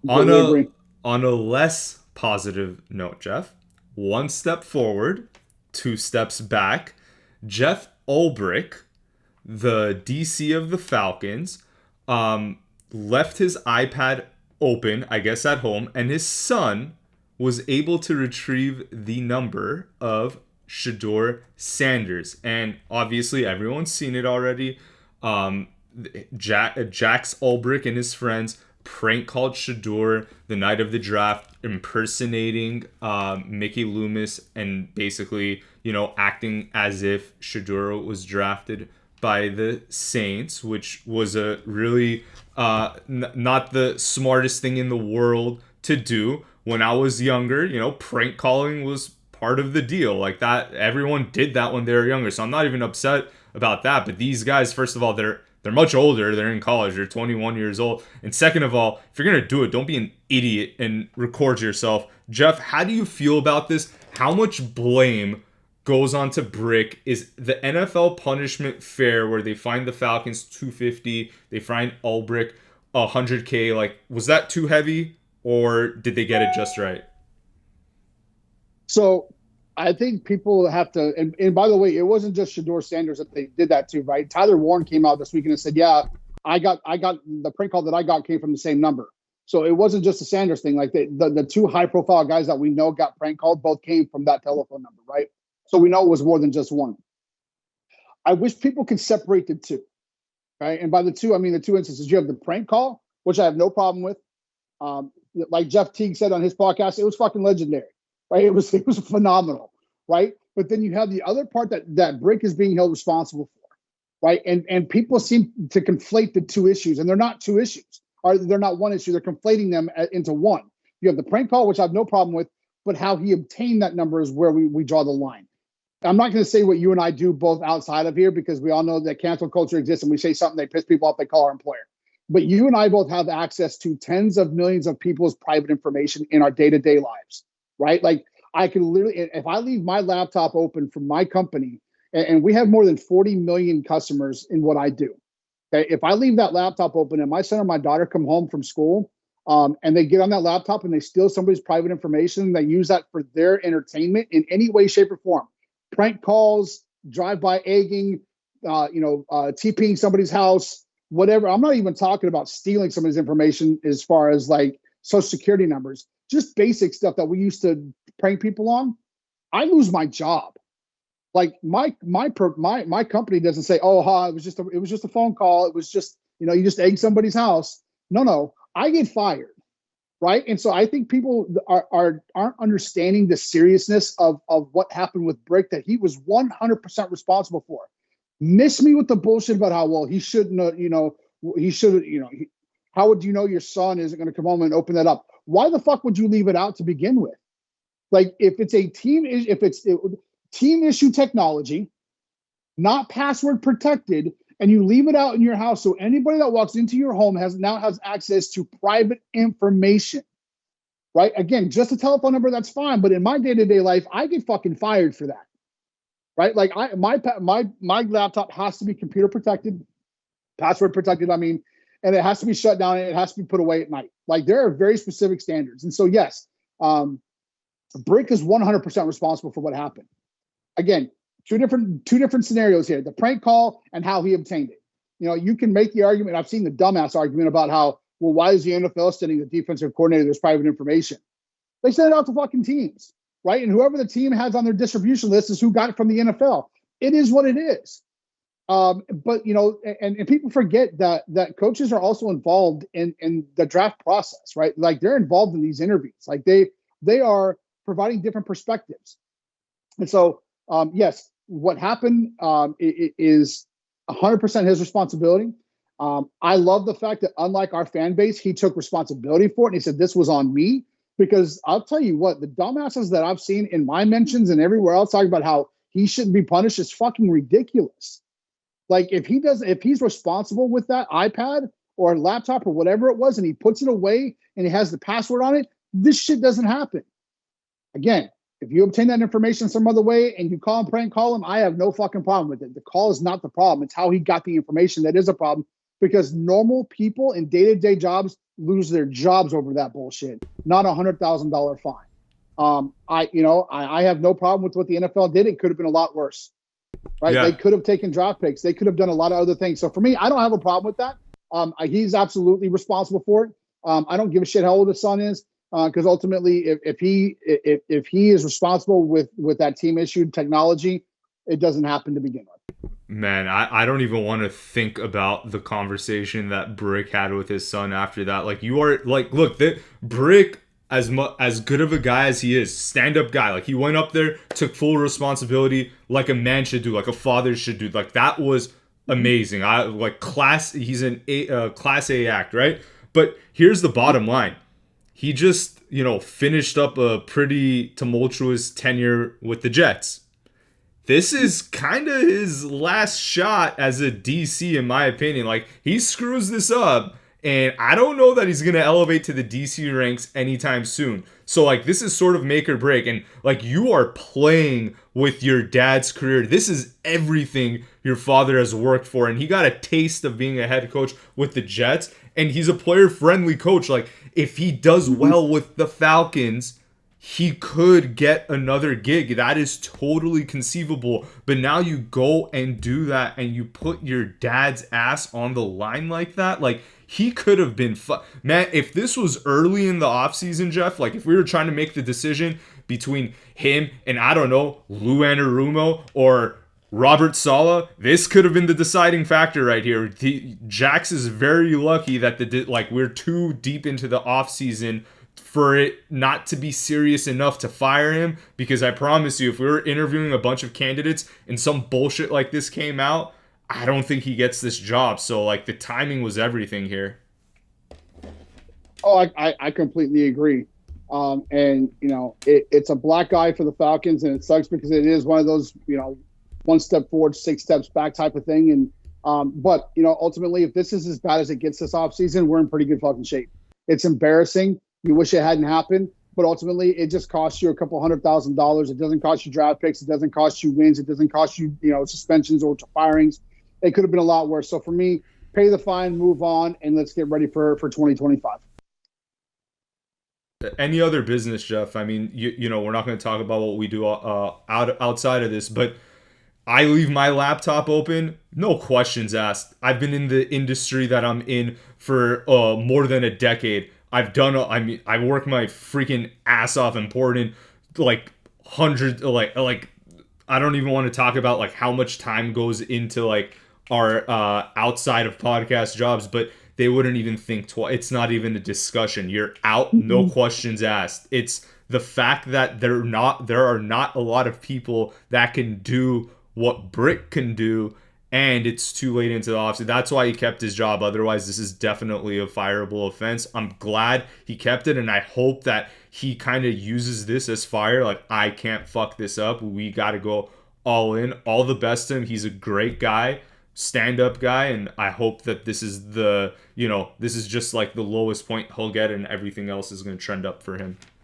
On Completely a agree. on a less positive note, Jeff, one step forward, two steps back. Jeff Ulbrich, the DC of the Falcons, um, left his iPad open, I guess, at home, and his son was able to retrieve the number of Shedeur Sanders. And obviously, everyone's seen it already. Jax Ulbrich and his friends prank called Shedeur the night of the draft, impersonating Mickey Loomis and basically, acting as if Shedeur was drafted by the Saints, which was a really not the smartest thing in the world to do. When I was younger, prank calling was part of the deal. Like that, everyone did that when they were younger. So I'm not even upset about that. But these guys, first of all, they're much older. They're in college. They're 21 years old. And second of all, if you're gonna do it, don't be an idiot and record yourself. Jeff, how do you feel about this? How much blame goes on to Brick? Is the NFL punishment fair where they find the Falcons 250, they find Ulbrich 100K? Like, was that too heavy or did they get it just right? So I think people have to, and by the way, it wasn't just Shedeur Sanders that they did that to, right? Tyler Warren came out this weekend and said, "Yeah, I got the prank call that I got came from the same number." So it wasn't just the Sanders thing. Like the two high profile guys that we know got prank called both came from that telephone number, right? So we know it was more than just one. I wish people could separate the two, right? And by the two, I mean the two instances. You have the prank call, which I have no problem with. Like Jeff Teague said on his podcast, it was fucking legendary, right? It was phenomenal, right? But then you have the other part that Brick is being held responsible for, right? And people seem to conflate the two issues, and they're not two issues, or they're not one issue. They're conflating them into one. You have the prank call, which I have no problem with, but how he obtained that number is where we draw the line. I'm not going to say what you and I do both outside of here because we all know that cancel culture exists and we say something, they piss people off, they call our employer. But you and I both have access to tens of millions of people's private information in our day to day lives, right? Like I can literally, if I leave my laptop open from my company, and we have more than 40 million customers in what I do. Okay. If I leave that laptop open and my son or my daughter come home from school and they get on that laptop and they steal somebody's private information, they use that for their entertainment in any way, shape, or form. Prank calls, drive-by egging, TPing somebody's house, whatever. I'm not even talking about stealing somebody's information as far as like social security numbers, just basic stuff that we used to prank people on. I lose my job. Like my company doesn't say, "Oh, it was just a phone call. It was just you just egged somebody's house." No, I get fired, right? And so I think people aren't understanding the seriousness of what happened with Brick that he was 100% responsible for. Miss me with the bullshit about how well he shouldn't, he should, how would you know your son isn't going to come home and open that up? Why the fuck would you leave it out to begin with? Like if it's team issue technology, not password protected, and you leave it out in your house so anybody that walks into your home has access to private information, right? Again, just a telephone number, that's fine. But in my day-to-day life, I get fucking fired for that, right? Like my laptop has to be computer protected, password protected. I mean, and it has to be shut down and it has to be put away at night. Like there are very specific standards. And so yes, Brick is 100% responsible for what happened. Again, two different scenarios here: the prank call and how he obtained it. You can make the argument. I've seen the dumbass argument about how, well, why is the NFL sending the defensive coordinator this private information? They send it out to fucking teams, right? And whoever the team has on their distribution list is who got it from the NFL. It is what it is. But and people forget that coaches are also involved in the draft process, right? Like they're involved in these interviews. Like they are providing different perspectives. And so, yes, what happened is 100% his responsibility. I love the fact that, unlike our fan base, he took responsibility for it and he said, "This was on me." Because I'll tell you what, the dumbasses that I've seen in my mentions and everywhere else talking about how he shouldn't be punished is fucking ridiculous. Like if he's responsible with that iPad or laptop or whatever it was, and he puts it away and he has the password on it, this shit doesn't happen. Again, if you obtain that information some other way and you call him, prank call him, I have no fucking problem with it. The call is not the problem. It's how he got the information that is a problem. because normal people in day-to-day jobs lose their jobs over that bullshit, not $100,000 fine. I have no problem with what the NFL did. It could have been a lot worse, right? Yeah. They could have taken draft picks. They could have done a lot of other things. So for me, I don't have a problem with that. He's absolutely responsible for it. I don't give a shit how old his son is, because ultimately, if he is responsible with that team issued technology, it doesn't happen to begin with. Man, I don't even want to think about the conversation that Brick had with his son after that. Like, you are like, look, Brick, as good of a guy as he is, stand-up guy, like, he went up there, took full responsibility like a man should do, like a father should do. Like, that was amazing. He's an class A act, right? But here's the bottom line. He just, finished up a pretty tumultuous tenure with the Jets. This is kind of his last shot as a DC, in my opinion. Like, he screws this up, and I don't know that he's going to elevate to the DC ranks anytime soon. So, like, this is sort of make or break. And, like, you are playing with your dad's career. This is everything your father has worked for. And he got a taste of being a head coach with the Jets. And he's a player-friendly coach. Like, if he does well with the Falcons, he could get another gig. That is totally conceivable. But now you go and do that, and you put your dad's ass on the line like that. Like, he could have been man, if this was early in the offseason, Jeff, like, if we were trying to make the decision between him and, I don't know, Lou Anarumo or Robert Saleh, this could have been the deciding factor right here. Jax is very lucky that we're too deep into the offseason for it not to be serious enough to fire him, because I promise you, if we were interviewing a bunch of candidates and some bullshit like this came out, I don't think he gets this job. So, like, the timing was everything here. Oh, I completely agree. It's a black eye for the Falcons, and it sucks because it is one of those, one step forward, 6 steps back type of thing. And but ultimately, if this is as bad as it gets this offseason, we're in pretty good fucking shape. It's embarrassing. You wish it hadn't happened, but ultimately it just costs you a couple $100,000. It doesn't cost you draft picks. It doesn't cost you wins. It doesn't cost you, suspensions or firings. It could have been a lot worse. So for me, pay the fine, move on, and let's get ready for 2025. Any other business, Jeff? I mean, we're not going to talk about what we do outside of this, but I leave my laptop open, no questions asked. I've been in the industry that I'm in for more than a decade. I work my freaking ass off and poured in like hundreds, like I don't even want to talk about like how much time goes into like our outside of podcast jobs, but they wouldn't even think twice. It's not even a discussion. You're out, no questions asked. It's the fact that there are not a lot of people that can do what Brick can do, and it's too late into the offseason. That's why he kept his job. Otherwise, this is definitely a fireable offense. I'm glad he kept it, and I hope that he kind of uses this as fire. Like, I can't fuck this up. We got to go all in. All the best to him. He's a great guy, stand-up guy, and I hope that this is this is just like the lowest point he'll get, and everything else is going to trend up for him.